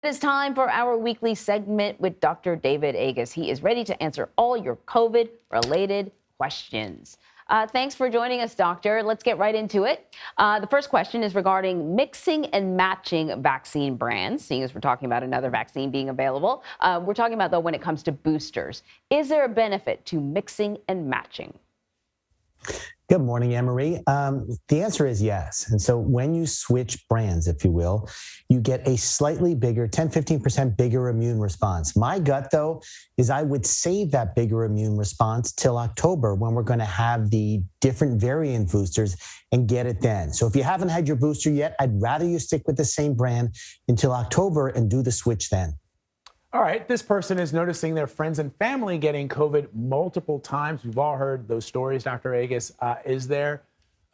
It is time for our weekly segment with Dr. David Agus. He is ready to answer all your COVID-related questions. Thanks for joining us, Doctor. Let's get right into it. The first question is regarding mixing and matching vaccine brands, seeing as we're talking about another vaccine being available. We're talking about, though, when it comes to boosters. Is there a benefit to mixing and matching? Good morning, Anne-Marie. The answer is yes. And so when you switch brands, if you will, you get a slightly bigger, 10-15% bigger immune response. My gut, though, is I would save that bigger immune response till October when we're going to have the different variant boosters and get it then. So if you haven't had your booster yet, I'd rather you stick with the same brand until October and do the switch then. All right, this person is noticing their friends and family getting COVID multiple times. We've all heard those stories, Dr. Agus. Is there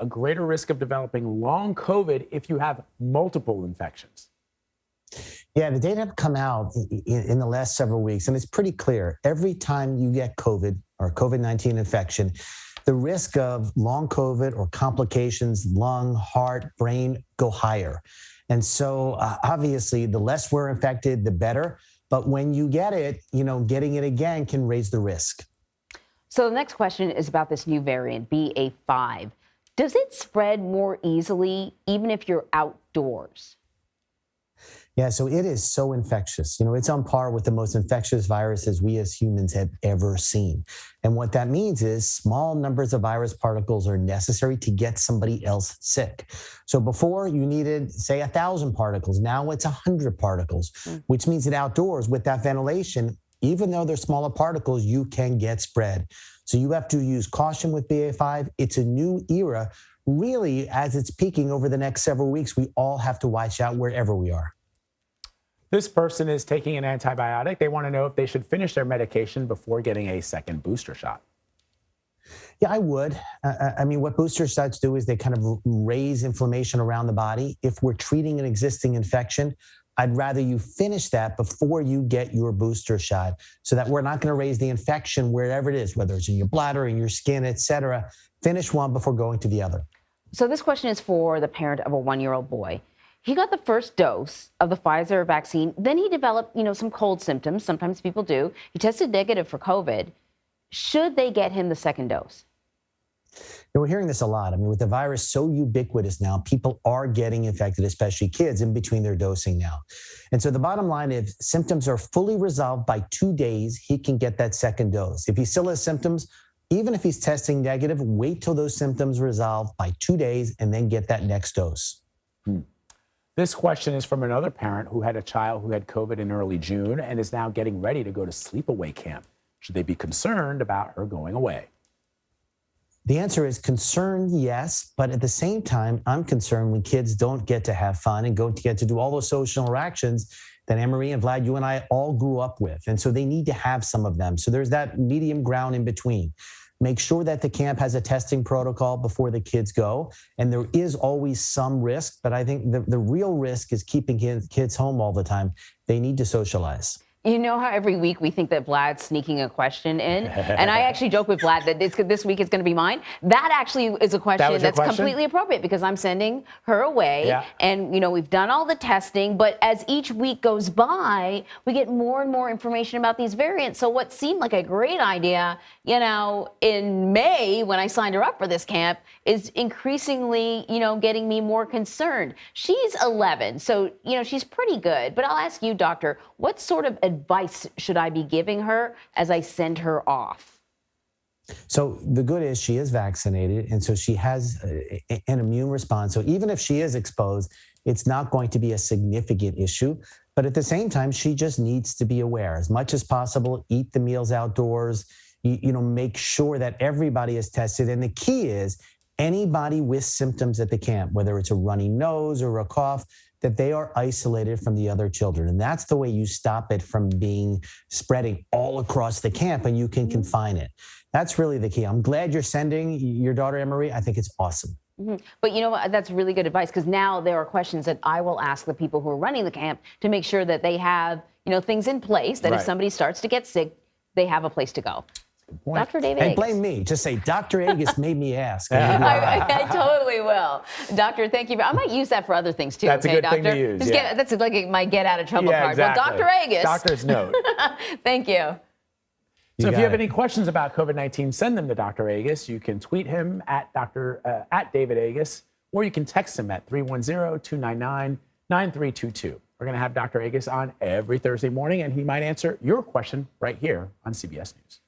a greater risk of developing long COVID if you have multiple infections? Yeah, the data have come out in the last several weeks, and it's pretty clear. Every time you get COVID or COVID-19 infection, the risk of long COVID or complications, lung, heart, brain, go higher. And so obviously, the less we're infected, the better. But when you get it, getting it again can raise the risk. So the next question is about this new variant, BA.5. Does it spread more easily, even if you're outdoors? Yeah, so it is so infectious. It's on par with the most infectious viruses we as humans have ever seen. And what that means is small numbers of virus particles are necessary to get somebody else sick. So before you needed, say, 1,000 particles. Now it's 100 particles, which means that outdoors with that ventilation, even though they're smaller particles, you can get spread. So you have to use caution with BA.5. It's a new era. Really, as it's peaking over the next several weeks, we all have to watch out wherever we are. This person is taking an antibiotic. They want to know if they should finish their medication before getting a second booster shot. Yeah, I would. What booster shots do is they kind of raise inflammation around the body. If we're treating an existing infection, I'd rather you finish that before you get your booster shot so that we're not going to raise the infection wherever it is, whether it's in your bladder, in your skin, et cetera. Finish one before going to the other. So this question is for the parent of a 1-year-old boy. He got the first dose of the Pfizer vaccine. Then he developed, some cold symptoms. Sometimes people do. He tested negative for COVID. Should they get him the second dose? We're hearing this a lot. With the virus so ubiquitous now, people are getting infected, especially kids, in between their dosing now. And so the bottom line is symptoms are fully resolved by 2 days. He can get that second dose. If he still has symptoms, even if he's testing negative, wait till those symptoms resolve by 2 days and then get that next dose. This question is from another parent who had a child who had COVID in early June and is now getting ready to go to sleepaway camp. Should they be concerned about her going away? The answer is concerned, yes. But at the same time, I'm concerned when kids don't get to have fun and don't get to do all those social interactions that Anne-Marie and Vlad, you and I all grew up with. And so they need to have some of them. So there's that medium ground in between. Make sure that the camp has a testing protocol before the kids go. And there is always some risk, but I think the real risk is keeping kids home all the time. They need to socialize. You know how every week we think that Vlad's sneaking a question in? And I actually joke with Vlad that this week is going to be mine. That actually is a question that's completely appropriate because I'm sending her away. Yeah. And, we've done all the testing. But as each week goes by, we get more and more information about these variants. So what seemed like a great idea, in May when I signed her up for this camp is increasingly, getting me more concerned. She's 11, so, she's pretty good. But I'll ask you, doctor, what sort of advice should I be giving her as I send her off? So the good is she is vaccinated, and so she has an immune response. So even if she is exposed, it's not going to be a significant issue. But at the same time, she just needs to be aware as much as possible, eat the meals outdoors, make sure that everybody is tested. And the key is anybody with symptoms at the camp, whether it's a runny nose or a cough, that they are isolated from the other children. And that's the way you stop it from spreading all across the camp, and you can confine it. That's really the key. I'm glad you're sending your daughter, Anne-Marie. I think it's awesome. But you know what? That's really good advice because now there are questions that I will ask the people who are running the camp to make sure that they have, things in place that if somebody starts to get sick, they have a place to go. Good point. Dr. David And Agus. blame me. Just say, Dr. Agus made me ask. I totally will. Doctor, thank you. I might use that for other things too. That's a okay, good doctor? thing to use. Just that's like my get out of trouble Yeah, card. exactly. Well, Dr. Agus. Doctor's note. Thank you. So if you have any questions about COVID-19, send them to Dr. Agus. You can tweet him at David Agus, or you can text him at 310-299-9322. We're going to have Dr. Agus on every Thursday morning, and he might answer your question right here on CBS News.